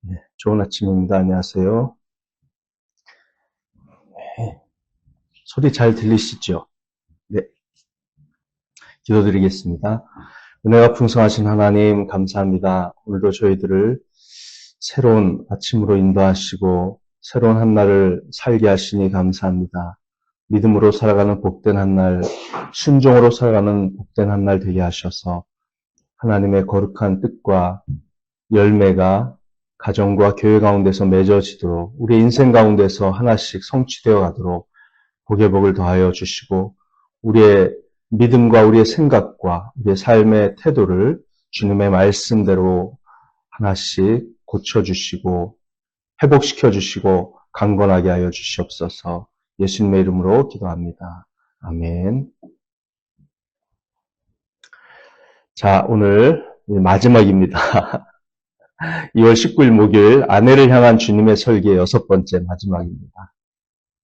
네, 좋은 아침입니다. 안녕하세요. 네, 소리 잘 들리시죠? 네, 기도드리겠습니다. 은혜가 풍성하신 하나님 감사합니다. 오늘도 저희들을 새로운 아침으로 인도하시고 새로운 한 날을 살게 하시니 감사합니다. 믿음으로 살아가는 복된 한 날, 순종으로 살아가는 복된 한 날 되게 하셔서 하나님의 거룩한 뜻과 열매가 가정과 교회 가운데서 맺어지도록 우리 인생 가운데서 하나씩 성취되어 가도록 복의 복을 더하여 주시고 우리의 믿음과 우리의 생각과 우리의 삶의 태도를 주님의 말씀대로 하나씩 고쳐주시고 회복시켜 주시고 강건하게 하여 주시옵소서. 예수님의 이름으로 기도합니다. 아멘. 자, 오늘 마지막입니다. 2월 19일 목요일 아내를 향한 주님의 설계 6번째 마지막입니다.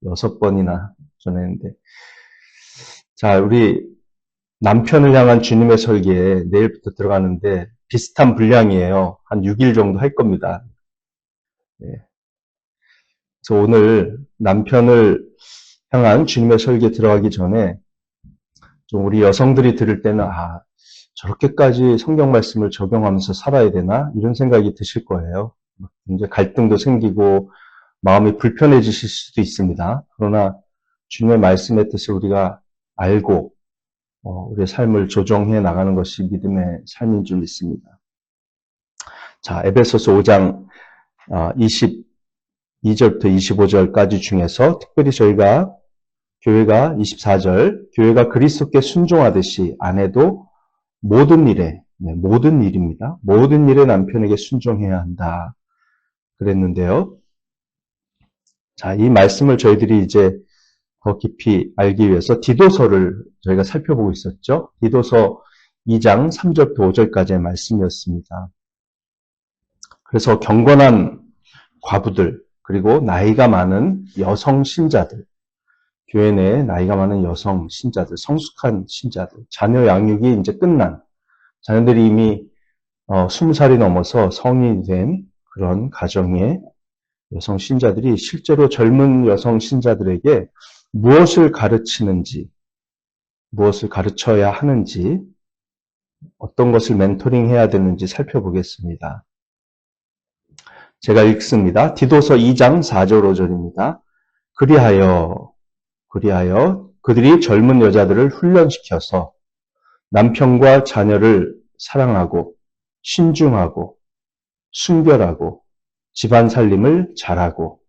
6번이나 전했는데 자, 우리 남편을 향한 주님의 설계에 내일부터 들어가는데 비슷한 분량이에요. 한 6일 정도 할 겁니다. 네. 그래서 오늘 남편을 향한 주님의 설계 들어가기 전에 좀 우리 여성들이 들을 때는 저렇게까지 성경 말씀을 적용하면서 살아야 되나? 이런 생각이 드실 거예요. 이제 갈등도 생기고 마음이 불편해지실 수도 있습니다. 그러나 주님의 말씀의 뜻을 우리가 알고 우리의 삶을 조정해 나가는 것이 믿음의 삶인 줄 믿습니다. 자, 에베소서 5장 22절부터 25절까지 중에서 특별히 저희가 교회가 24절, 교회가 그리스도께 순종하듯이 아내도 모든 일에, 모든 일입니다. 모든 일에 남편에게 순종해야 한다. 그랬는데요. 자, 이 말씀을 저희들이 이제 더 깊이 알기 위해서 디도서를 저희가 살펴보고 있었죠. 디도서 2장 3절부터 5절까지의 말씀이었습니다. 그래서 경건한 과부들, 그리고 나이가 많은 여성 신자들, 교회 내에 나이가 많은 여성 신자들, 성숙한 신자들, 자녀 양육이 이제 끝난, 자녀들이 이미 20살이 넘어서 성인이 된 그런 가정의 여성 신자들이 실제로 젊은 여성 신자들에게 무엇을 가르치는지, 무엇을 가르쳐야 하는지, 어떤 것을 멘토링해야 되는지 살펴보겠습니다. 제가 읽습니다. 디도서 2장 4절 5절입니다. 그리하여 그들이 젊은 여자들을 훈련시켜서 남편과 자녀를 사랑하고 신중하고 순결하고 집안 살림을 잘하고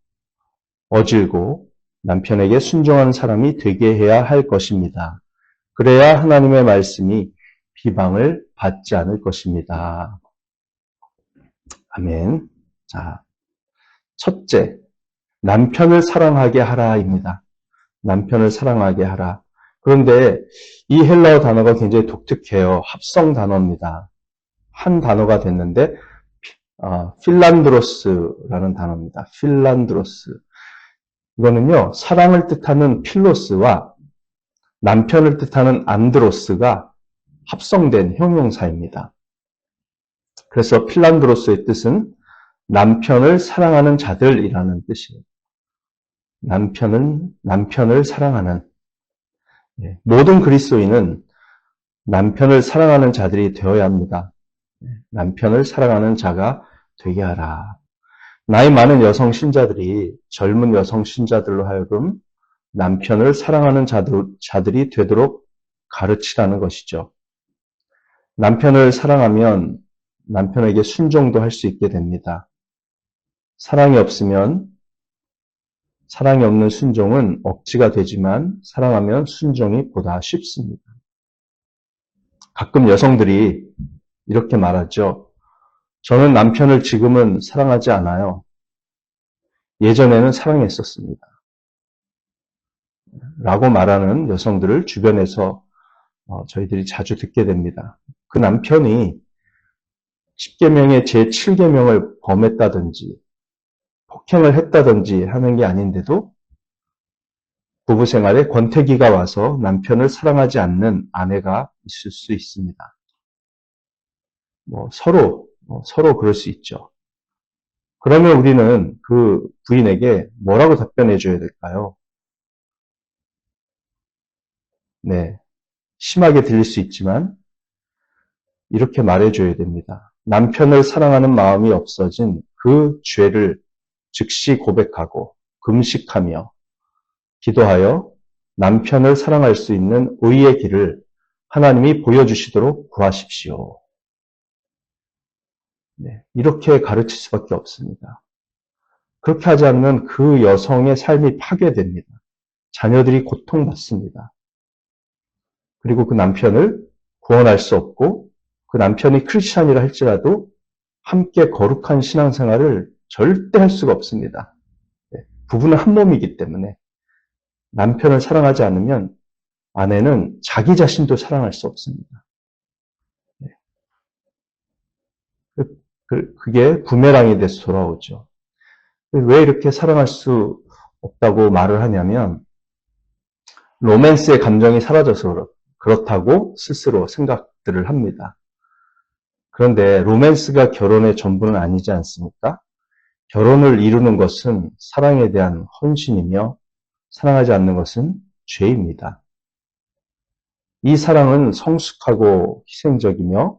어질고 남편에게 순종하는 사람이 되게 해야 할 것입니다. 그래야 하나님의 말씀이 비방을 받지 않을 것입니다. 아멘. 자, 첫째, 남편을 사랑하게 하라입니다. 남편을 사랑하게 하라. 그런데 이 헬라어 단어가 굉장히 독특해요. 합성 단어입니다. 한 단어가 됐는데 필란드로스라는 단어입니다. 필란드로스. 이거는요, 사랑을 뜻하는 필로스와 남편을 뜻하는 안드로스가 합성된 형용사입니다. 그래서 필란드로스의 뜻은 남편을 사랑하는 자들이라는 뜻이에요. 남편을 사랑하는. 모든 그리스도인은 남편을 사랑하는 자들이 되어야 합니다. 남편을 사랑하는 자가 되게 하라. 나이 많은 여성 신자들이 젊은 여성 신자들로 하여금 남편을 사랑하는 자들이 되도록 가르치라는 것이죠. 남편을 사랑하면 남편에게 순종도 할 수 있게 됩니다. 사랑이 없는 순종은 억지가 되지만 사랑하면 순종이 보다 쉽습니다. 가끔 여성들이 이렇게 말하죠. 저는 남편을 지금은 사랑하지 않아요. 예전에는 사랑했었습니다. 라고 말하는 여성들을 주변에서 저희들이 자주 듣게 됩니다. 그 남편이 10계명의 제7계명을 범했다든지 폭행을 했다든지 하는 게 아닌데도 부부 생활에 권태기가 와서 남편을 사랑하지 않는 아내가 있을 수 있습니다. 서로 그럴 수 있죠. 그러면 우리는 그 부인에게 뭐라고 답변해 줘야 될까요? 네. 심하게 들릴 수 있지만 이렇게 말해 줘야 됩니다. 남편을 사랑하는 마음이 없어진 그 죄를 즉시 고백하고 금식하며 기도하여 남편을 사랑할 수 있는 의의 길을 하나님이 보여주시도록 구하십시오. 네, 이렇게 가르칠 수밖에 없습니다. 그렇게 하지 않으면 그 여성의 삶이 파괴됩니다. 자녀들이 고통받습니다. 그리고 그 남편을 구원할 수 없고 그 남편이 크리스찬이라 할지라도 함께 거룩한 신앙생활을 절대 할 수가 없습니다. 네, 부부는 한 몸이기 때문에 남편을 사랑하지 않으면 아내는 자기 자신도 사랑할 수 없습니다. 네, 그게 부메랑이 돼서 돌아오죠. 왜 이렇게 사랑할 수 없다고 말을 하냐면 로맨스의 감정이 사라져서 그렇다고 스스로 생각들을 합니다. 그런데 로맨스가 결혼의 전부는 아니지 않습니까? 결혼을 이루는 것은 사랑에 대한 헌신이며 사랑하지 않는 것은 죄입니다. 이 사랑은 성숙하고 희생적이며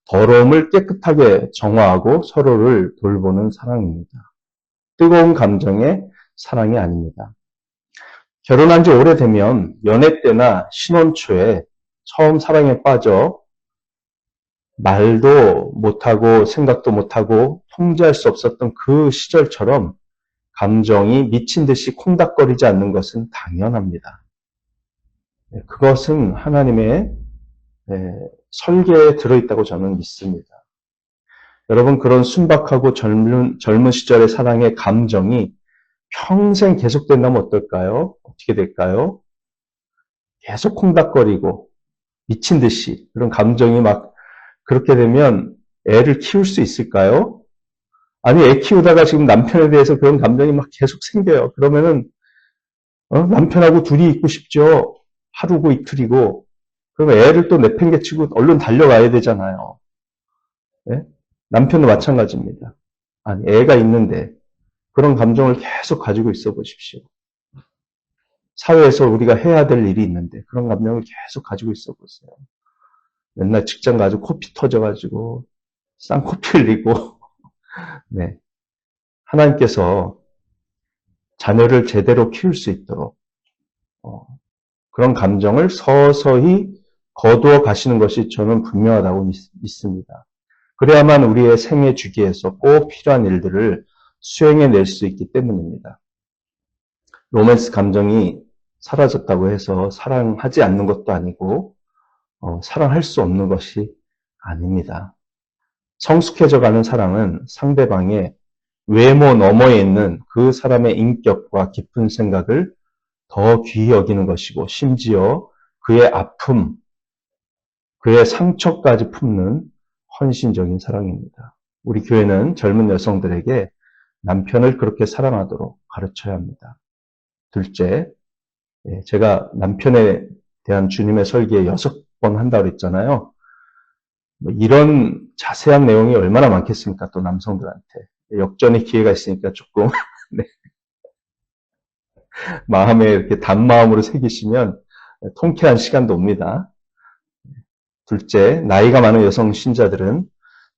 더러움을 깨끗하게 정화하고 서로를 돌보는 사랑입니다. 뜨거운 감정의 사랑이 아닙니다. 결혼한 지 오래되면 연애 때나 신혼 초에 처음 사랑에 빠져 말도 못하고 생각도 못하고 통제할 수 없었던 그 시절처럼 감정이 미친 듯이 콩닥거리지 않는 것은 당연합니다. 그것은 하나님의 설계에 들어있다고 저는 믿습니다. 여러분, 그런 순박하고 젊은 시절의 사랑의 감정이 평생 계속된다면 어떨까요? 어떻게 될까요? 계속 콩닥거리고 미친 듯이 그런 감정이 막 그렇게 되면 애를 키울 수 있을까요? 아니, 애 키우다가 지금 남편에 대해서 그런 감정이 막 계속 생겨요. 그러면은 남편하고 둘이 있고 싶죠. 하루고 이틀이고. 그러면 애를 또 내팽개치고 얼른 달려가야 되잖아요. 네? 남편도 마찬가지입니다. 아니, 애가 있는데 그런 감정을 계속 가지고 있어 보십시오. 사회에서 우리가 해야 될 일이 있는데 그런 감정을 계속 가지고 있어 보세요. 맨날 직장 가지고 코피 터져가지고 쌍코피 흘리고 네. 하나님께서 자녀를 제대로 키울 수 있도록 그런 감정을 서서히 거두어 가시는 것이 저는 분명하다고 믿습니다. 그래야만 우리의 생애 주기에서 꼭 필요한 일들을 수행해낼 수 있기 때문입니다. 로맨스 감정이 사라졌다고 해서 사랑하지 않는 것도 아니고 사랑할 수 없는 것이 아닙니다. 성숙해져 가는 사랑은 상대방의 외모 너머에 있는 그 사람의 인격과 깊은 생각을 더 귀히 여기는 것이고 심지어 그의 아픔, 그의 상처까지 품는 헌신적인 사랑입니다. 우리 교회는 젊은 여성들에게 남편을 그렇게 사랑하도록 가르쳐야 합니다. 둘째, 제가 남편에 대한 주님의 설계에 6번 한다고 그랬잖아요. 이런 자세한 내용이 얼마나 많겠습니까? 또 남성들한테. 역전의 기회가 있으니까 조금 네. 마음에 이렇게 단마음으로 새기시면 통쾌한 시간도 옵니다. 둘째, 나이가 많은 여성 신자들은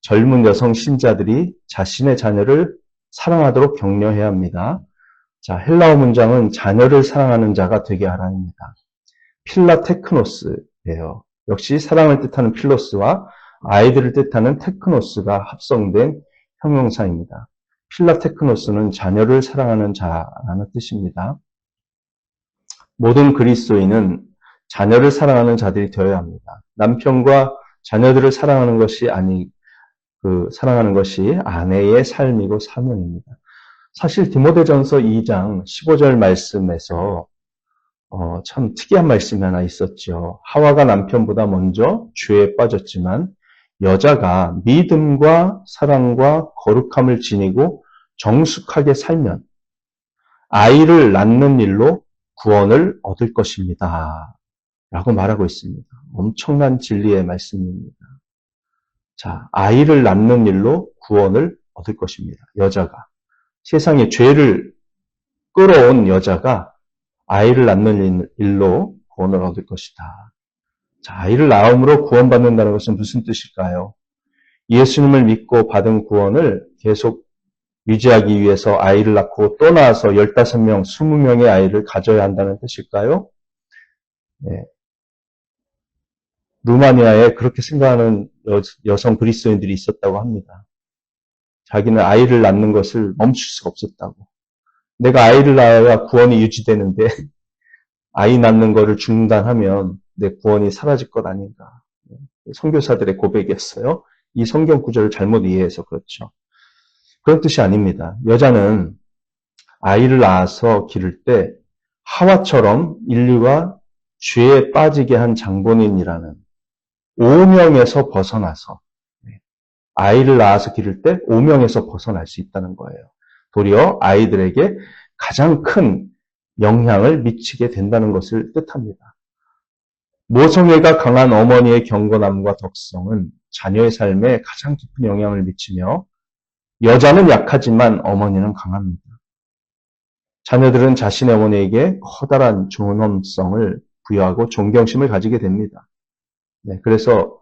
젊은 여성 신자들이 자신의 자녀를 사랑하도록 격려해야 합니다. 자, 헬라어 문장은 자녀를 사랑하는 자가 되게 하라입니다. 필라테크노스예요. 역시 사랑을 뜻하는 필로스와 아이들을 뜻하는 테크노스가 합성된 형용사입니다. 필라테크노스는 자녀를 사랑하는 자라는 뜻입니다. 모든 그리스도인은 자녀를 사랑하는 자들이 되어야 합니다. 남편과 자녀들을 사랑하는 것이 사랑하는 것이 아내의 삶이고 사명입니다. 사실 디모데전서 2장 15절 말씀에서 참 특이한 말씀이 하나 있었죠. 하와가 남편보다 먼저 죄에 빠졌지만 여자가 믿음과 사랑과 거룩함을 지니고 정숙하게 살면 아이를 낳는 일로 구원을 얻을 것입니다. 라고 말하고 있습니다. 엄청난 진리의 말씀입니다. 자, 아이를 낳는 일로 구원을 얻을 것입니다. 여자가. 세상에 죄를 끌어온 여자가 아이를 낳는 일로 구원을 얻을 것이다. 자, 아이를 낳음으로 구원받는다는 것은 무슨 뜻일까요? 예수님을 믿고 받은 구원을 계속 유지하기 위해서 아이를 낳고 또 낳아서 15명, 20명의 아이를 가져야 한다는 뜻일까요? 네. 루마니아에 그렇게 생각하는 여성 그리스도인들이 있었다고 합니다. 자기는 아이를 낳는 것을 멈출 수가 없었다고. 내가 아이를 낳아야 구원이 유지되는데 아이 낳는 것을 중단하면 내 구원이 사라질 것 아닌가. 선교사들의 고백이었어요. 이 성경 구절을 잘못 이해해서 그렇죠. 그런 뜻이 아닙니다. 여자는 아이를 낳아서 기를 때 하와처럼 인류가 죄에 빠지게 한 장본인이라는 오명에서 벗어나서 아이를 낳아서 기를 때 오명에서 벗어날 수 있다는 거예요. 도리어 아이들에게 가장 큰 영향을 미치게 된다는 것을 뜻합니다. 모성애가 강한 어머니의 경건함과 덕성은 자녀의 삶에 가장 깊은 영향을 미치며 여자는 약하지만 어머니는 강합니다. 자녀들은 자신의 어머니에게 커다란 존엄성을 부여하고 존경심을 가지게 됩니다. 네, 그래서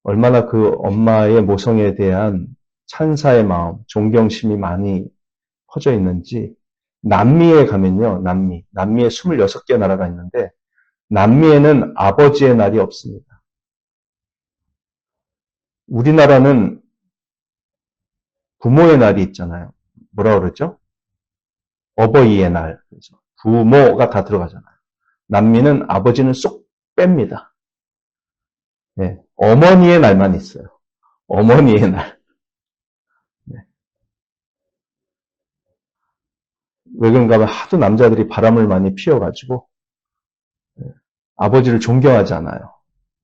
얼마나 그 엄마의 모성애에 대한 찬사의 마음, 존경심이 많이 퍼져 있는지 남미에 가면요, 남미에 26개 나라가 있는데 남미에는 아버지의 날이 없습니다. 우리나라는 부모의 날이 있잖아요. 뭐라 그러죠? 어버이의 날. 그래서 부모가 다 들어가잖아요. 남미는 아버지는 쏙 뺍니다. 네, 어머니의 날만 있어요. 어머니의 날. 네. 왜 그런가 하면 하도 남자들이 바람을 많이 피워가지고 아버지를 존경하지 않아요.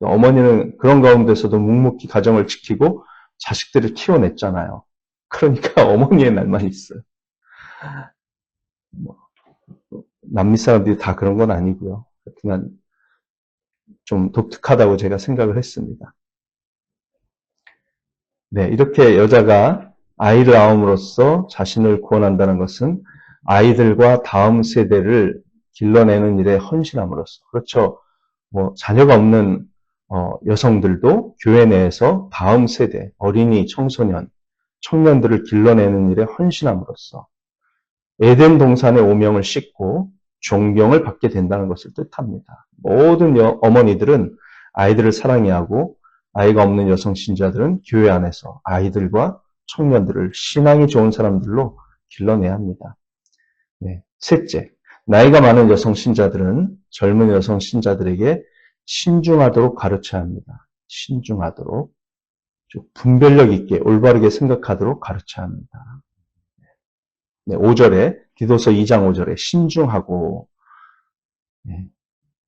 어머니는 그런 가운데서도 묵묵히 가정을 지키고 자식들을 키워냈잖아요. 그러니까 어머니의 날만 있어요. 남미 사람들이 다 그런 건 아니고요. 그렇지만 좀 독특하다고 제가 생각을 했습니다. 네, 이렇게 여자가 아이를 낳음으로써 자신을 구원한다는 것은 아이들과 다음 세대를 길러내는 일에 헌신함으로써, 그렇죠. 자녀가 없는 여성들도 교회 내에서 다음 세대, 어린이, 청소년, 청년들을 길러내는 일에 헌신함으로써 에덴 동산의 오명을 씻고 존경을 받게 된다는 것을 뜻합니다. 모든 어머니들은 아이들을 사랑해야 하고 아이가 없는 여성 신자들은 교회 안에서 아이들과 청년들을 신앙이 좋은 사람들로 길러내야 합니다. 네. 셋째, 나이가 많은 여성 신자들은 젊은 여성 신자들에게 신중하도록 가르쳐야 합니다. 신중하도록, 분별력 있게 올바르게 생각하도록 가르쳐야 합니다. 네, 5절에 디도서 2장 5절에 신중하고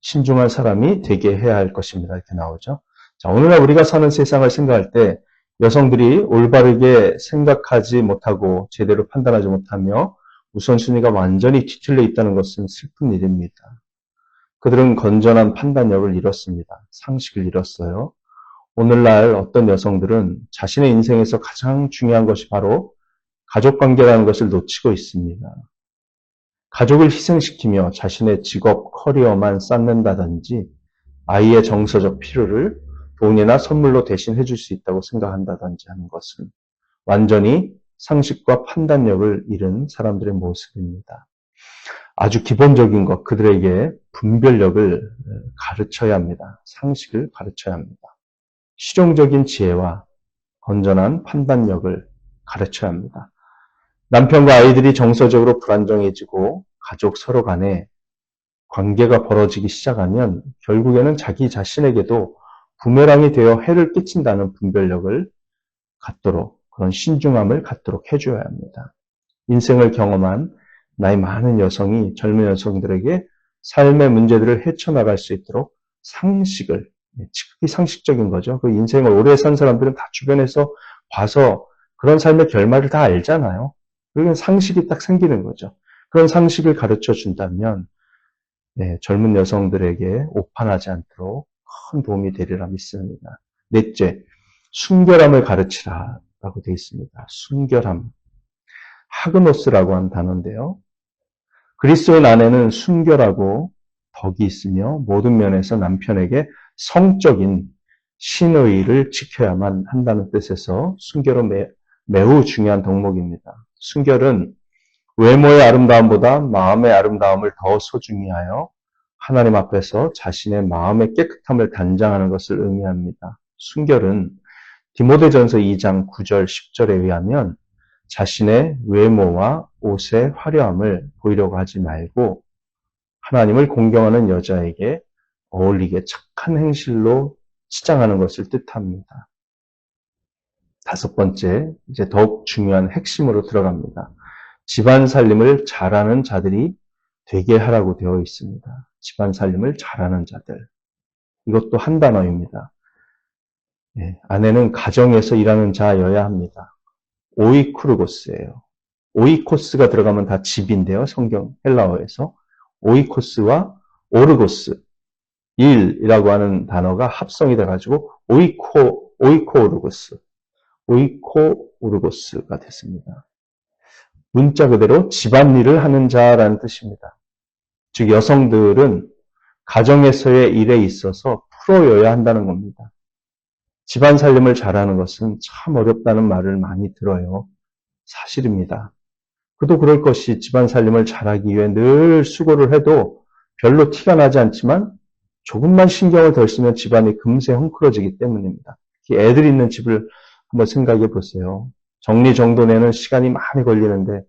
신중한 사람이 되게 해야 할 것입니다. 이렇게 나오죠. 자, 오늘날 우리가 사는 세상을 생각할 때 여성들이 올바르게 생각하지 못하고 제대로 판단하지 못하며 우선순위가 완전히 뒤틀려 있다는 것은 슬픈 일입니다. 그들은 건전한 판단력을 잃었습니다. 상식을 잃었어요. 오늘날 어떤 여성들은 자신의 인생에서 가장 중요한 것이 바로 가족관계라는 것을 놓치고 있습니다. 가족을 희생시키며 자신의 직업, 커리어만 쌓는다든지 아이의 정서적 필요를 돈이나 선물로 대신해 줄 수 있다고 생각한다든지 하는 것은 완전히 상식과 판단력을 잃은 사람들의 모습입니다. 아주 기본적인 것, 그들에게 분별력을 가르쳐야 합니다. 상식을 가르쳐야 합니다. 실용적인 지혜와 건전한 판단력을 가르쳐야 합니다. 남편과 아이들이 정서적으로 불안정해지고 가족 서로 간에 관계가 벌어지기 시작하면 결국에는 자기 자신에게도 부메랑이 되어 해를 끼친다는 분별력을 갖도록, 그런 신중함을 갖도록 해줘야 합니다. 인생을 경험한 나이 많은 여성이 젊은 여성들에게 삶의 문제들을 헤쳐나갈 수 있도록 상식을, 지극히 상식적인 거죠. 그 인생을 오래 산 사람들은 다 주변에서 봐서 그런 삶의 결말을 다 알잖아요. 그러면 상식이 딱 생기는 거죠. 그런 상식을 가르쳐 준다면 젊은 여성들에게 오판하지 않도록 큰 도움이 되리라 믿습니다. 넷째, 순결함을 가르치라라고 되어 있습니다. 순결함. 하그노스라고 하는 단어인데요. 그리스도인 아내는 순결하고 덕이 있으며 모든 면에서 남편에게 성적인 신의를 지켜야만 한다는 뜻에서 순결은 매우 중요한 덕목입니다. 순결은 외모의 아름다움보다 마음의 아름다움을 더 소중히 하여 하나님 앞에서 자신의 마음의 깨끗함을 단장하는 것을 의미합니다. 순결은 디모데전서 2장 9절 10절에 의하면 자신의 외모와 옷의 화려함을 보이려고 하지 말고 하나님을 공경하는 여자에게 어울리게 착한 행실로 치장하는 것을 뜻합니다. 다섯 번째, 이제 더욱 중요한 핵심으로 들어갑니다. 집안 살림을 잘하는 자들이 되게 하라고 되어 있습니다. 집안 살림을 잘하는 자들. 이것도 한 단어입니다. 아내는 가정에서 일하는 자여야 합니다. 오이쿠르고스예요. 오이코스가 들어가면 다 집인데요. 성경 헬라어에서. 오이코스와 오르고스, 일이라고 하는 단어가 합성이 돼가지고 오이코오르고스가 됐습니다. 문자 그대로 집안일을 하는 자라는 뜻입니다. 즉 여성들은 가정에서의 일에 있어서 프로여야 한다는 겁니다. 집안 살림을 잘하는 것은 참 어렵다는 말을 많이 들어요. 사실입니다. 그도 그럴 것이 집안 살림을 잘하기 위해 늘 수고를 해도 별로 티가 나지 않지만 조금만 신경을 덜 쓰면 집안이 금세 헝클어지기 때문입니다. 애들 있는 집을 한번 생각해 보세요. 정리정돈에는 시간이 많이 걸리는데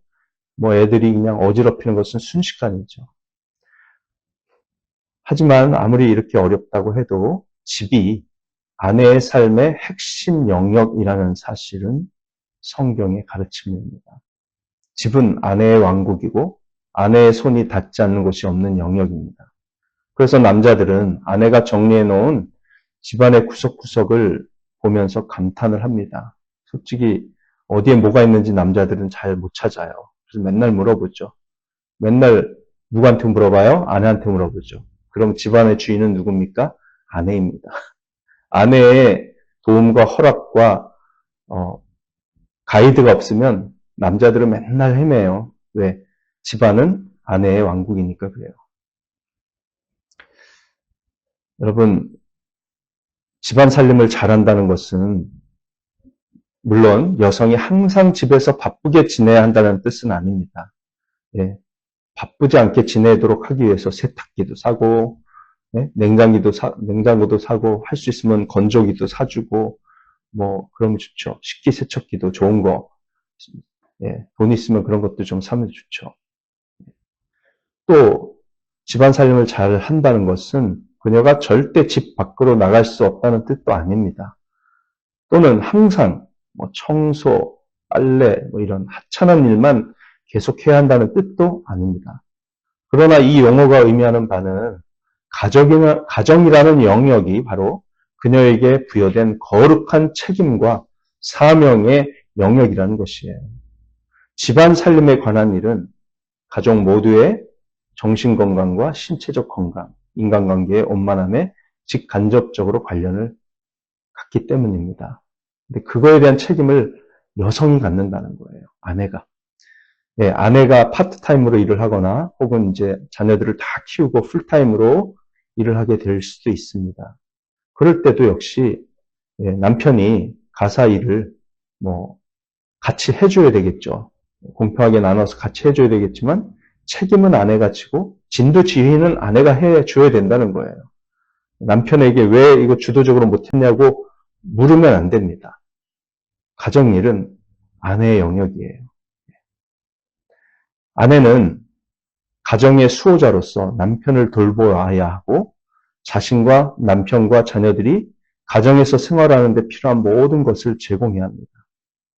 뭐 애들이 그냥 어지럽히는 것은 순식간이죠. 하지만 아무리 이렇게 어렵다고 해도 집이 아내의 삶의 핵심 영역이라는 사실은 성경의 가르침입니다. 집은 아내의 왕국이고 아내의 손이 닿지 않는 곳이 없는 영역입니다. 그래서 남자들은 아내가 정리해 놓은 집안의 구석구석을 보면서 감탄을 합니다. 솔직히 어디에 뭐가 있는지 남자들은 잘 못 찾아요. 그래서 맨날 물어보죠. 맨날 누구한테 물어봐요? 아내한테 물어보죠. 그럼 집안의 주인은 누굽니까? 아내입니다. 아내의 도움과 허락과 가이드가 없으면 남자들은 맨날 헤매요. 왜? 집안은 아내의 왕국이니까 그래요. 여러분, 집안 살림을 잘한다는 것은 물론 여성이 항상 집에서 바쁘게 지내야 한다는 뜻은 아닙니다. 바쁘지 않게 지내도록 하기 위해서 세탁기도 사고, 냉장고도 사고, 할 수 있으면 건조기도 사주고, 뭐 그러면 좋죠. 식기세척기도 좋은 거, 돈 있으면 그런 것도 좀 사면 좋죠. 또 집안 살림을 잘 한다는 것은 그녀가 절대 집 밖으로 나갈 수 없다는 뜻도 아닙니다. 또는 항상 뭐 청소, 빨래 뭐 이런 하찮은 일만 계속해야 한다는 뜻도 아닙니다. 그러나 이 용어가 의미하는 바는 가정이라는 영역이 바로 그녀에게 부여된 거룩한 책임과 사명의 영역이라는 것이에요. 집안 살림에 관한 일은 가족 모두의 정신건강과 신체적 건강, 인간관계의 원만함에 직간접적으로 관련을 갖기 때문입니다. 근데 그거에 대한 책임을 여성이 갖는다는 거예요. 아내가. 아내가 파트타임으로 일을 하거나 혹은 이제 자녀들을 다 키우고 풀타임으로 일을 하게 될 수도 있습니다. 그럴 때도 역시 남편이 가사 일을 뭐 같이 해줘야 되겠죠. 공평하게 나눠서 같이 해줘야 되겠지만 책임은 아내가 지고 진두지휘는 아내가 해줘야 된다는 거예요. 남편에게 왜 이거 주도적으로 못했냐고 물으면 안 됩니다. 가정일은 아내의 영역이에요. 아내는 가정의 수호자로서 남편을 돌보아야 하고 자신과 남편과 자녀들이 가정에서 생활하는 데 필요한 모든 것을 제공해야 합니다.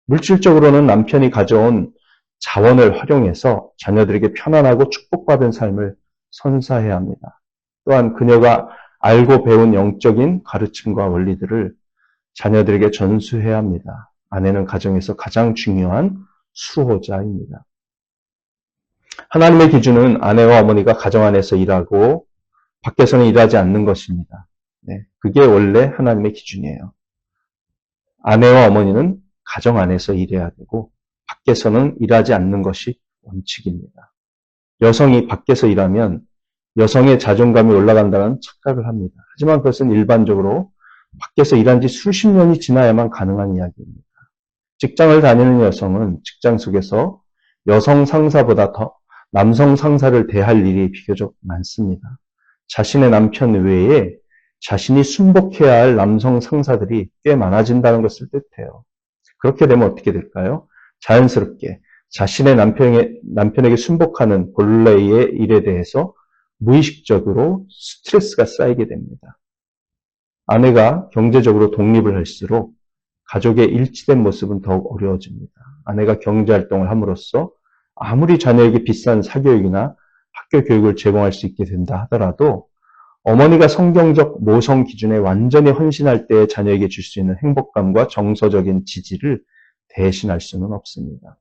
물질적으로는 남편이 가져온 자원을 활용해서 자녀들에게 편안하고 축복받은 삶을 선사해야 합니다. 또한 그녀가 알고 배운 영적인 가르침과 원리들을 자녀들에게 전수해야 합니다. 아내는 가정에서 가장 중요한 수호자입니다. 하나님의 기준은 아내와 어머니가 가정 안에서 일하고 밖에서는 일하지 않는 것입니다. 그게 원래 하나님의 기준이에요. 아내와 어머니는 가정 안에서 일해야 되고 밖에서는 일하지 않는 것이 원칙입니다. 여성이 밖에서 일하면 여성의 자존감이 올라간다는 착각을 합니다. 하지만 그것은 일반적으로 밖에서 일한 지 수십 년이 지나야만 가능한 이야기입니다. 직장을 다니는 여성은 직장 속에서 여성 상사보다 더 남성 상사를 대할 일이 비교적 많습니다. 자신의 남편 외에 자신이 순복해야 할 남성 상사들이 꽤 많아진다는 것을 뜻해요. 그렇게 되면 어떻게 될까요? 자연스럽게 자신의 남편에게 순복하는 본래의 일에 대해서 무의식적으로 스트레스가 쌓이게 됩니다. 아내가 경제적으로 독립을 할수록 가족의 일치된 모습은 더욱 어려워집니다. 아내가 경제활동을 함으로써 아무리 자녀에게 비싼 사교육이나 학교 교육을 제공할 수 있게 된다 하더라도 어머니가 성경적 모성 기준에 완전히 헌신할 때 자녀에게 줄 수 있는 행복감과 정서적인 지지를 대신할 수는 없습니다.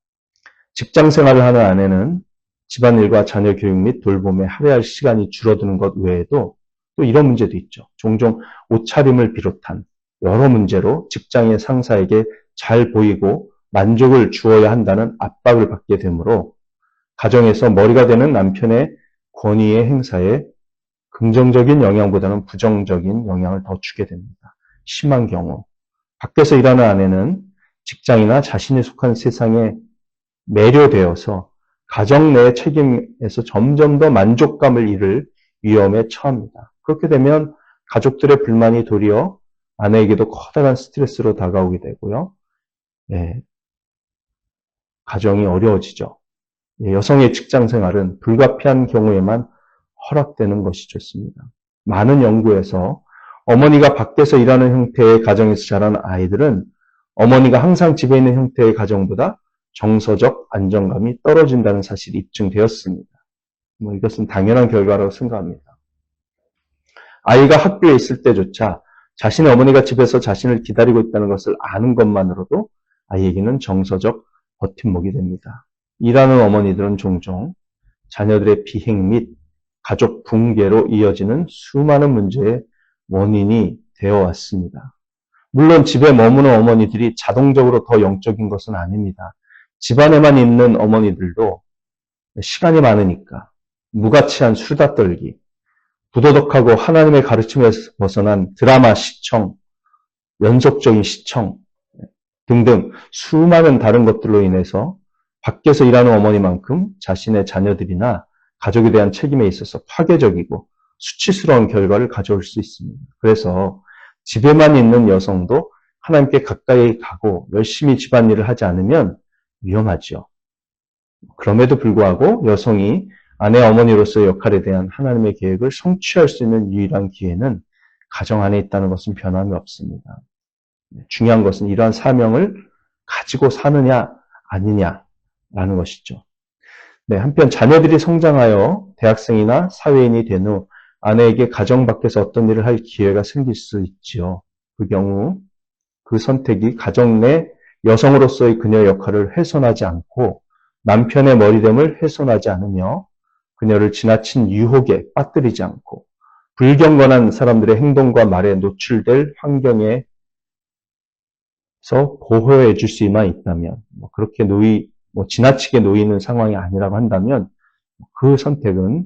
직장 생활을 하는 아내는 집안일과 자녀 교육 및 돌봄에 할애할 시간이 줄어드는 것 외에도 또 이런 문제도 있죠. 종종 옷차림을 비롯한 여러 문제로 직장의 상사에게 잘 보이고 만족을 주어야 한다는 압박을 받게 되므로 가정에서 머리가 되는 남편의 권위의 행사에 긍정적인 영향보다는 부정적인 영향을 더 주게 됩니다. 심한 경우 밖에서 일하는 아내는 직장이나 자신이 속한 세상에 매료되어서 가정 내 책임에서 점점 더 만족감을 잃을 위험에 처합니다. 그렇게 되면 가족들의 불만이 도리어 아내에게도 커다란 스트레스로 다가오게 되고요. 가정이 어려워지죠. 여성의 직장 생활은 불가피한 경우에만 허락되는 것이 좋습니다. 많은 연구에서 어머니가 밖에서 일하는 형태의 가정에서 자란 아이들은 어머니가 항상 집에 있는 형태의 가정보다 정서적 안정감이 떨어진다는 사실이 입증되었습니다. 이것은 당연한 결과라고 생각합니다. 아이가 학교에 있을 때조차 자신의 어머니가 집에서 자신을 기다리고 있다는 것을 아는 것만으로도 아이에게는 정서적 버팀목이 됩니다. 일하는 어머니들은 종종 자녀들의 비행 및 가족 붕괴로 이어지는 수많은 문제의 원인이 되어 왔습니다. 물론 집에 머무는 어머니들이 자동적으로 더 영적인 것은 아닙니다. 집안에만 있는 어머니들도 시간이 많으니까 무가치한 수다 떨기, 부도덕하고 하나님의 가르침에서 벗어난 드라마 시청, 연속적인 시청 등등 수많은 다른 것들로 인해서 밖에서 일하는 어머니만큼 자신의 자녀들이나 가족에 대한 책임에 있어서 파괴적이고 수치스러운 결과를 가져올 수 있습니다. 그래서 집에만 있는 여성도 하나님께 가까이 가고 열심히 집안일을 하지 않으면 위험하죠. 그럼에도 불구하고 여성이 아내 어머니로서의 역할에 대한 하나님의 계획을 성취할 수 있는 유일한 기회는 가정 안에 있다는 것은 변함이 없습니다. 중요한 것은 이러한 사명을 가지고 사느냐 아니냐라는 것이죠. 한편 자녀들이 성장하여 대학생이나 사회인이 된 후 아내에게 가정 밖에서 어떤 일을 할 기회가 생길 수 있지요. 그 경우 그 선택이 가정 내 여성으로서의 그녀의 역할을 훼손하지 않고 남편의 머리됨을 훼손하지 않으며 그녀를 지나친 유혹에 빠뜨리지 않고 불경건한 사람들의 행동과 말에 노출될 환경에서 보호해 줄 수만 있다면 그렇게 지나치게 놓이는 상황이 아니라고 한다면 그 선택은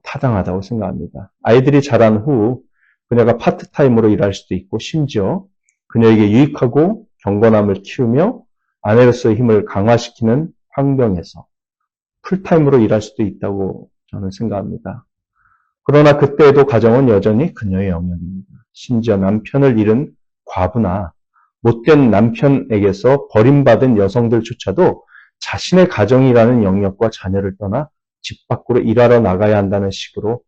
타당하다고 생각합니다. 아이들이 자란 후 그녀가 파트타임으로 일할 수도 있고 심지어 그녀에게 유익하고 경건함을 키우며 아내로서의 힘을 강화시키는 환경에서 풀타임으로 일할 수도 있다고 저는 생각합니다. 그러나 그때에도 가정은 여전히 그녀의 영역입니다. 심지어 남편을 잃은 과부나 못된 남편에게서 버림받은 여성들조차도 자신의 가정이라는 영역과 자녀를 떠나 집 밖으로 일하러 나가야 한다는 식으로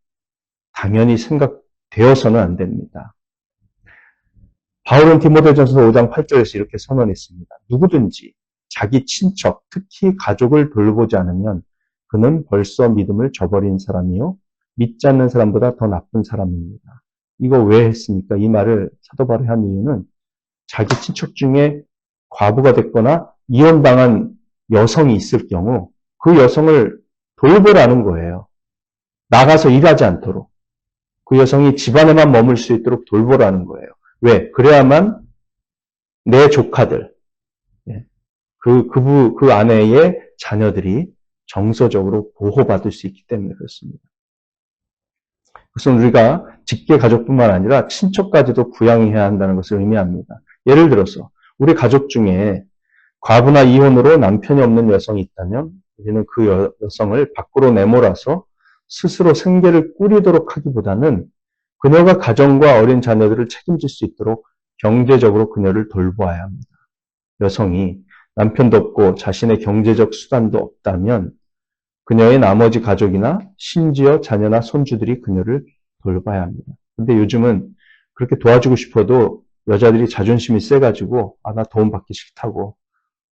당연히 생각되어서는 안 됩니다. 바울은 디모데전서 5장 8절에서 이렇게 선언했습니다. 누구든지 자기 친척, 특히 가족을 돌보지 않으면 그는 벌써 믿음을 저버린 사람이요 믿지 않는 사람보다 더 나쁜 사람입니다. 이거 왜 했습니까? 이 말을 사도 바울이 한 이유는 자기 친척 중에 과부가 됐거나 이혼당한 여성이 있을 경우 그 여성을 돌보라는 거예요. 나가서 일하지 않도록. 그 여성이 집안에만 머물 수 있도록 돌보라는 거예요. 왜? 그래야만 내 조카들, 그 아내의 자녀들이 정서적으로 보호받을 수 있기 때문에 그렇습니다. 그것은 우리가 직계 가족뿐만 아니라 친척까지도 부양해야 한다는 것을 의미합니다. 예를 들어서 우리 가족 중에 과부나 이혼으로 남편이 없는 여성이 있다면 우리는 그 여성을 밖으로 내몰아서 스스로 생계를 꾸리도록 하기보다는 그녀가 가정과 어린 자녀들을 책임질 수 있도록 경제적으로 그녀를 돌보아야 합니다. 여성이 남편도 없고 자신의 경제적 수단도 없다면 그녀의 나머지 가족이나 심지어 자녀나 손주들이 그녀를 돌봐야 합니다. 근데 요즘은 그렇게 도와주고 싶어도 여자들이 자존심이 세가지고 나 도움받기 싫다고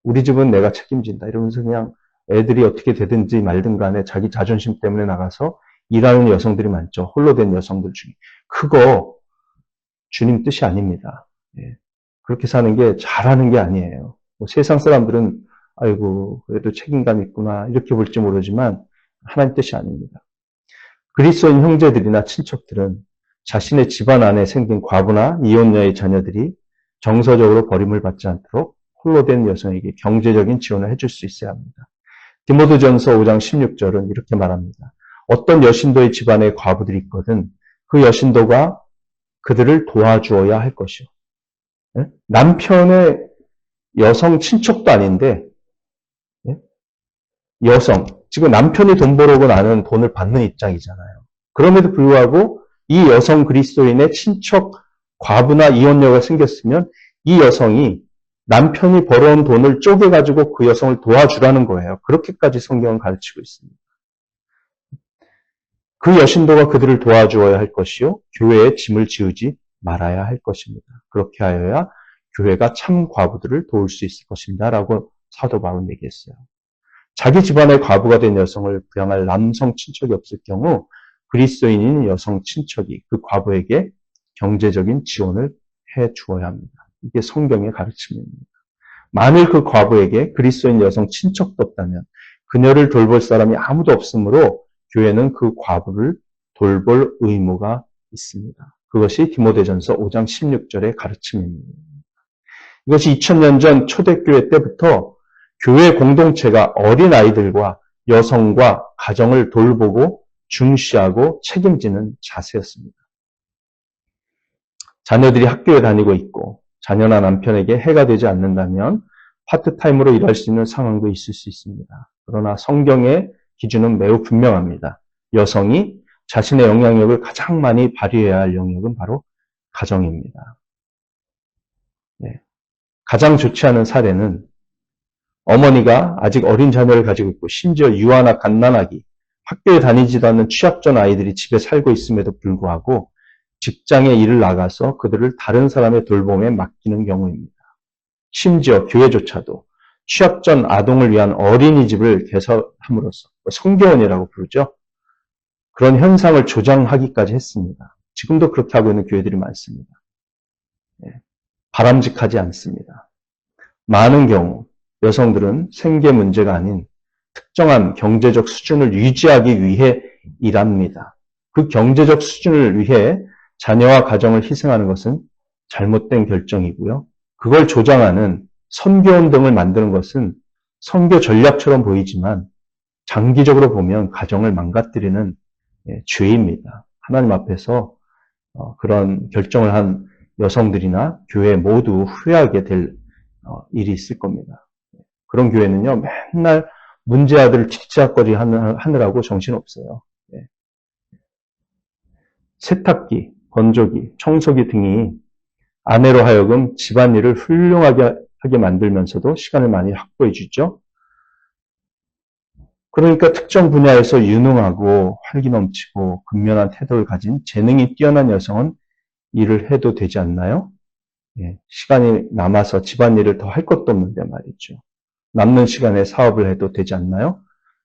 우리 집은 내가 책임진다 이러면서 그냥 애들이 어떻게 되든지 말든 간에 자기 자존심 때문에 나가서 일하는 여성들이 많죠. 홀로 된 여성들 중에. 그거 주님 뜻이 아닙니다. 예. 그렇게 사는 게 잘하는 게 아니에요. 세상 사람들은 아이고 그래도 책임감 있구나 이렇게 볼지 모르지만 하나님 뜻이 아닙니다. 그리스도인 형제들이나 친척들은 자신의 집안 안에 생긴 과부나 이혼녀의 자녀들이 정서적으로 버림을 받지 않도록 홀로 된 여성에게 경제적인 지원을 해줄 수 있어야 합니다. 디모데전서 5장 16절은 이렇게 말합니다. 어떤 여신도의 집안에 과부들이 있거든 그 여신도가 그들을 도와주어야 할 것이요. 남편의 여성 친척도 아닌데 여성, 지금 남편이 돈 벌어오고 나는 돈을 받는 입장이잖아요. 그럼에도 불구하고 이 여성 그리스도인의 친척 과부나 이혼녀가 생겼으면 이 여성이 남편이 벌어온 돈을 쪼개가지고 그 여성을 도와주라는 거예요. 그렇게까지 성경은 가르치고 있습니다. 그 여신도가 그들을 도와주어야 할 것이요. 교회에 짐을 지우지 말아야 할 것입니다. 그렇게 하여야 교회가 참 과부들을 도울 수 있을 것입니다. 라고 사도 바울은 얘기했어요. 자기 집안의 과부가 된 여성을 부양할 남성 친척이 없을 경우 그리스도인인 여성 친척이 그 과부에게 경제적인 지원을 해 주어야 합니다. 이게 성경의 가르침입니다. 만일 그 과부에게 그리스도인 여성 친척도 없다면 그녀를 돌볼 사람이 아무도 없으므로 교회는 그 과부를 돌볼 의무가 있습니다. 그것이 디모데전서 5장 16절의 가르침입니다. 이것이 2000년 전 초대교회 때부터 교회 공동체가 어린아이들과 여성과 가정을 돌보고 중시하고 책임지는 자세였습니다. 자녀들이 학교에 다니고 있고 자녀나 남편에게 해가 되지 않는다면 파트타임으로 일할 수 있는 상황도 있을 수 있습니다. 그러나 성경의 기준은 매우 분명합니다. 여성이 자신의 영향력을 가장 많이 발휘해야 할 영역은 바로 가정입니다. 네. 가장 좋지 않은 사례는 어머니가 아직 어린 자녀를 가지고 있고 심지어 유아나 갓난아기, 학교에 다니지도 않는 취약전 아이들이 집에 살고 있음에도 불구하고 직장에 일을 나가서 그들을 다른 사람의 돌봄에 맡기는 경우입니다. 심지어 교회조차도 취약전 아동을 위한 어린이집을 개설함으로써 성교원이라고 부르죠. 그런 현상을 조장하기까지 했습니다. 지금도 그렇게 하고 있는 교회들이 많습니다. 바람직하지 않습니다. 많은 경우 여성들은 생계 문제가 아닌 특정한 경제적 수준을 유지하기 위해 일합니다. 그 경제적 수준을 위해 자녀와 가정을 희생하는 것은 잘못된 결정이고요. 그걸 조장하는 선교원 등을 만드는 것은 선교 전략처럼 보이지만 장기적으로 보면 가정을 망가뜨리는 죄입니다. 하나님 앞에서 그런 결정을 한 여성들이나 교회 모두 후회하게 될 일이 있을 겁니다. 그런 교회는요, 맨날 문제 아들을 뒷짝거리 하느라고 정신없어요. 세탁기, 건조기, 청소기 등이 아내로 하여금 집안일을 훌륭하게 하게 만들면서도 시간을 많이 확보해 주죠. 그러니까 특정 분야에서 유능하고 활기 넘치고 근면한 태도를 가진 재능이 뛰어난 여성은 일을 해도 되지 않나요? 시간이 남아서 집안일을 더 할 것도 없는데 말이죠. 남는 시간에 사업을 해도 되지 않나요?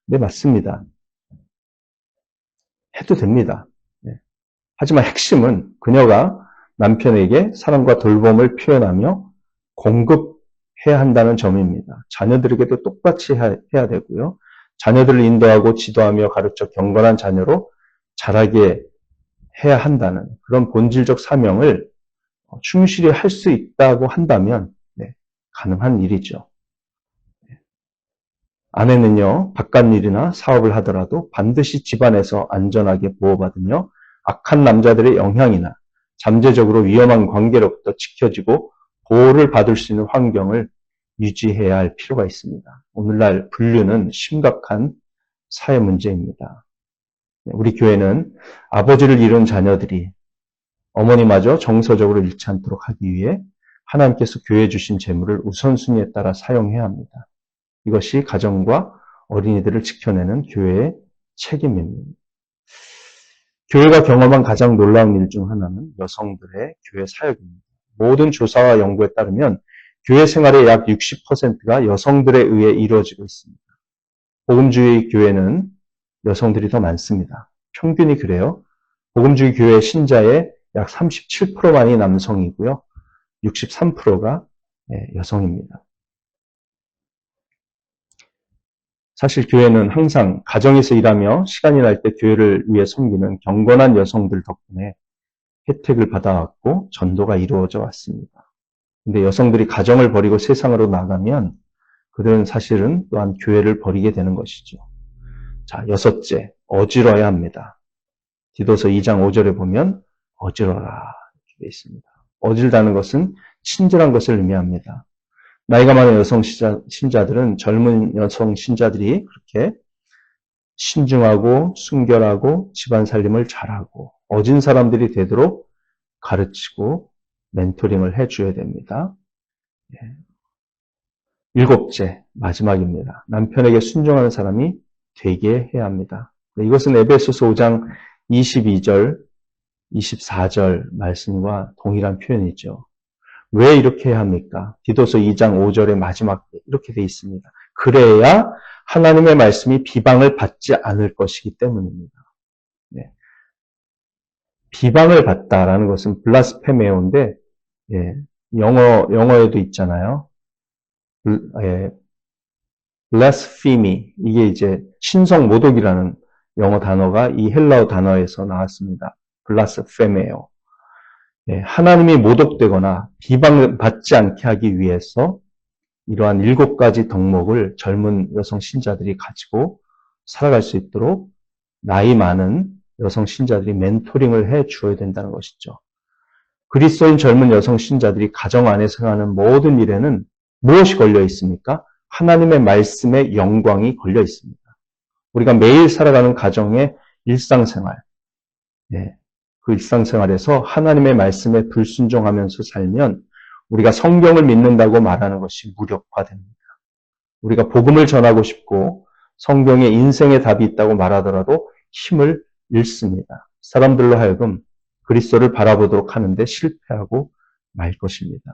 네, 맞습니다. 해도 됩니다. 하지만 핵심은 그녀가 남편에게 사랑과 돌봄을 표현하며 공급해야 한다는 점입니다. 자녀들에게도 똑같이 해야 되고요. 자녀들을 인도하고 지도하며 가르쳐 경건한 자녀로 자라게 해야 한다는 그런 본질적 사명을 충실히 할 수 있다고 한다면 가능한 일이죠. 아내는요, 바깥일이나 사업을 하더라도 반드시 집안에서 안전하게 보호받으며 악한 남자들의 영향이나 잠재적으로 위험한 관계로부터 지켜지고 보호를 받을 수 있는 환경을 유지해야 할 필요가 있습니다. 오늘날 불륜은 심각한 사회 문제입니다. 우리 교회는 아버지를 잃은 자녀들이 어머니마저 정서적으로 잃지 않도록 하기 위해 하나님께서 교회에 주신 재물을 우선순위에 따라 사용해야 합니다. 이것이 가정과 어린이들을 지켜내는 교회의 책임입니다. 교회가 경험한 가장 놀라운 일 중 하나는 여성들의 교회 사역입니다. 모든 조사와 연구에 따르면 교회 생활의 약 60%가 여성들에 의해 이루어지고 있습니다. 복음주의 교회는 여성들이 더 많습니다. 평균이 그래요. 복음주의 교회 신자의 약 37%만이 남성이고요. 63%가 여성입니다. 사실 교회는 항상 가정에서 일하며 시간이 날 때 교회를 위해 섬기는 경건한 여성들 덕분에 혜택을 받아왔고 전도가 이루어져 왔습니다. 근데 여성들이 가정을 버리고 세상으로 나가면 그들은 사실은 또한 교회를 버리게 되는 것이죠. 자, 여섯째, 어지러야 합니다. 디도서 2장 5절에 보면 어지러라 이렇게 되어 있습니다. 어질다는 것은 친절한 것을 의미합니다. 나이가 많은 여성 신자들은 젊은 여성 신자들이 그렇게 신중하고 순결하고 집안 살림을 잘하고 어진 사람들이 되도록 가르치고 멘토링을 해줘야 됩니다. 일곱째, 마지막입니다. 남편에게 순종하는 사람이 되게 해야 합니다. 이것은 에베소서 5장 22절, 24절 말씀과 동일한 표현이죠. 왜 이렇게 해야 합니까? 디도서 2장 5절의 마지막에 이렇게 되어 있습니다. 그래야 하나님의 말씀이 비방을 받지 않을 것이기 때문입니다. 네. 비방을 받다라는 것은 블라스페메오인데 영어에도 있잖아요. blasphemy 이게 이제 신성 모독이라는 영어 단어가 이 헬라어 단어에서 나왔습니다. 블라스페메오. 하나님이 모독되거나 비방받지 않게 하기 위해서 이러한 7가지 덕목을 젊은 여성 신자들이 가지고 살아갈 수 있도록 나이 많은 여성 신자들이 멘토링을 해 주어야 된다는 것이죠. 그리스도인 젊은 여성 신자들이 가정 안에서 하는 모든 일에는 무엇이 걸려 있습니까? 하나님의 말씀의 영광이 걸려 있습니다. 우리가 매일 살아가는 가정의 일상생활, 그 일상생활에서 하나님의 말씀에 불순종하면서 살면 우리가 성경을 믿는다고 말하는 것이 무력화됩니다. 우리가 복음을 전하고 싶고 성경에 인생의 답이 있다고 말하더라도 힘을 잃습니다. 사람들로 하여금 그리스도를 바라보도록 하는데 실패하고 말 것입니다.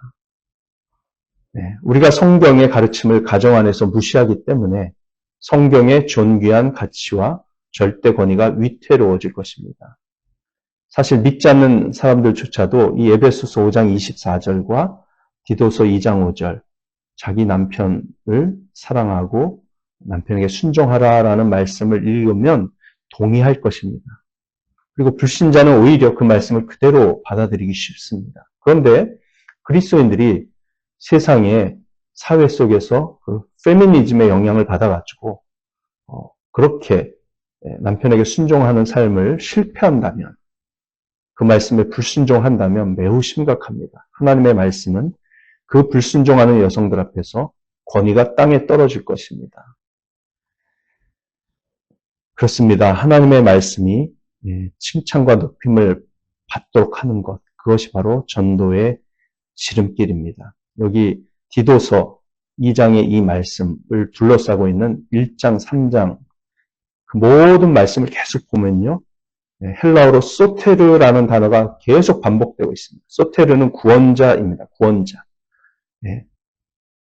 우리가 성경의 가르침을 가정 안에서 무시하기 때문에 성경의 존귀한 가치와 절대 권위가 위태로워질 것입니다. 사실 믿지 않는 사람들조차도 이 에베소서 5장 24절과 디도서 2장 5절 자기 남편을 사랑하고 남편에게 순종하라라는 말씀을 읽으면 동의할 것입니다. 그리고 불신자는 오히려 그 말씀을 그대로 받아들이기 쉽습니다. 그런데 그리스도인들이 세상의 사회 속에서 그 페미니즘의 영향을 받아가지고 그렇게 남편에게 순종하는 삶을 실패한다면 그 말씀에 불순종한다면 매우 심각합니다. 하나님의 말씀은 그 불순종하는 여성들 앞에서 권위가 땅에 떨어질 것입니다. 그렇습니다. 하나님의 말씀이 칭찬과 높임을 받도록 하는 것, 그것이 바로 전도의 지름길입니다. 여기 디도서 2장의 이 말씀을 둘러싸고 있는 1장, 3장 그 모든 말씀을 계속 보면요. 헬라어로 소테르라는 단어가 계속 반복되고 있습니다. 소테르는 구원자입니다. 구원자.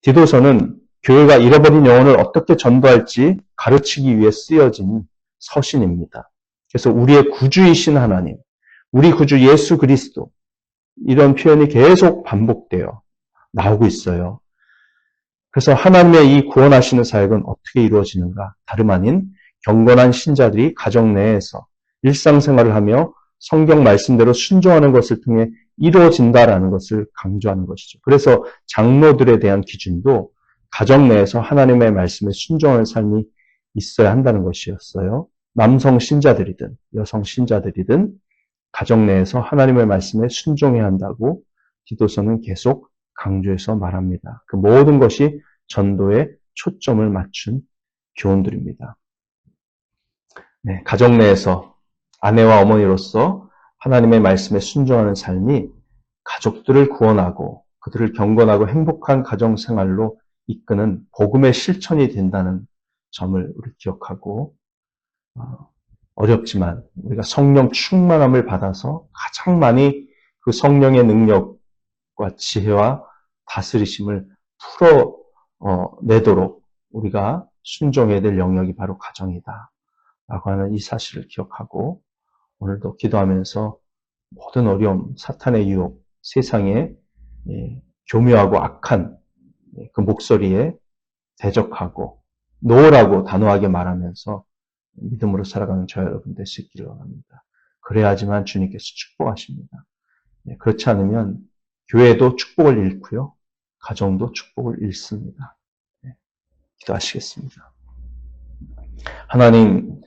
디도서는 교회가 잃어버린 영혼을 어떻게 전도할지 가르치기 위해 쓰여진 서신입니다. 그래서 우리의 구주이신 하나님, 우리 구주 예수 그리스도 이런 표현이 계속 반복되어 나오고 있어요. 그래서 하나님의 이 구원하시는 사역은 어떻게 이루어지는가? 다름 아닌 경건한 신자들이 가정 내에서 일상생활을 하며 성경 말씀대로 순종하는 것을 통해 이루어진다라는 것을 강조하는 것이죠. 그래서 장로들에 대한 기준도 가정 내에서 하나님의 말씀에 순종하는 삶이 있어야 한다는 것이었어요. 남성 신자들이든 여성 신자들이든 가정 내에서 하나님의 말씀에 순종해야 한다고 디도서는 계속 강조해서 말합니다. 그 모든 것이 전도에 초점을 맞춘 교훈들입니다. 네, 가정 내에서 아내와 어머니로서 하나님의 말씀에 순종하는 삶이 가족들을 구원하고 그들을 경건하고 행복한 가정 생활로 이끄는 복음의 실천이 된다는 점을 우리 기억하고 어렵지만 우리가 성령 충만함을 받아서 가장 많이 그 성령의 능력과 지혜와 다스리심을 풀어내도록 우리가 순종해야 될 영역이 바로 가정이다 라고 하는 이 사실을 기억하고 오늘도 기도하면서 모든 어려움, 사탄의 유혹, 세상의 교묘하고 악한 그 목소리에 대적하고 노라고 단호하게 말하면서 믿음으로 살아가는 저와 여러분 되시기를 원합니다. 그래야지만 주님께서 축복하십니다. 그렇지 않으면 교회도 축복을 잃고요. 가정도 축복을 잃습니다. 기도하시겠습니다. 하나님,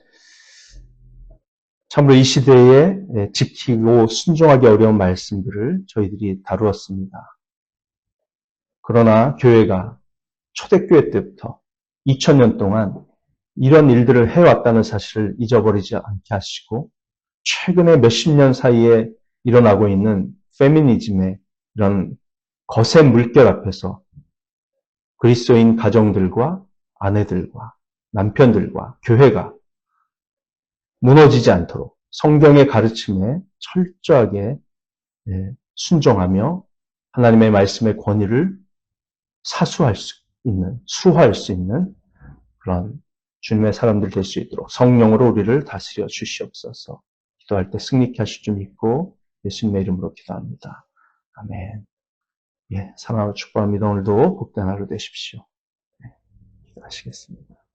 참으로 이 시대에 지키고 순종하기 어려운 말씀들을 저희들이 다루었습니다. 그러나 교회가 초대교회 때부터 2000년 동안 이런 일들을 해왔다는 사실을 잊어버리지 않게 하시고 최근에 몇십 년 사이에 일어나고 있는 페미니즘의 이런 거센 물결 앞에서 그리스도인 가정들과 아내들과 남편들과 교회가 무너지지 않도록 성경의 가르침에 철저하게 순종하며 하나님의 말씀의 권위를 수호할 수 있는 그런 주님의 사람들 될 수 있도록 성령으로 우리를 다스려 주시옵소서. 기도할 때 승리케 하실 줄 믿고 예수님의 이름으로 기도합니다. 아멘. 사랑하고 축복합니다. 오늘도 복된 하루 되십시오. 기도하시겠습니다.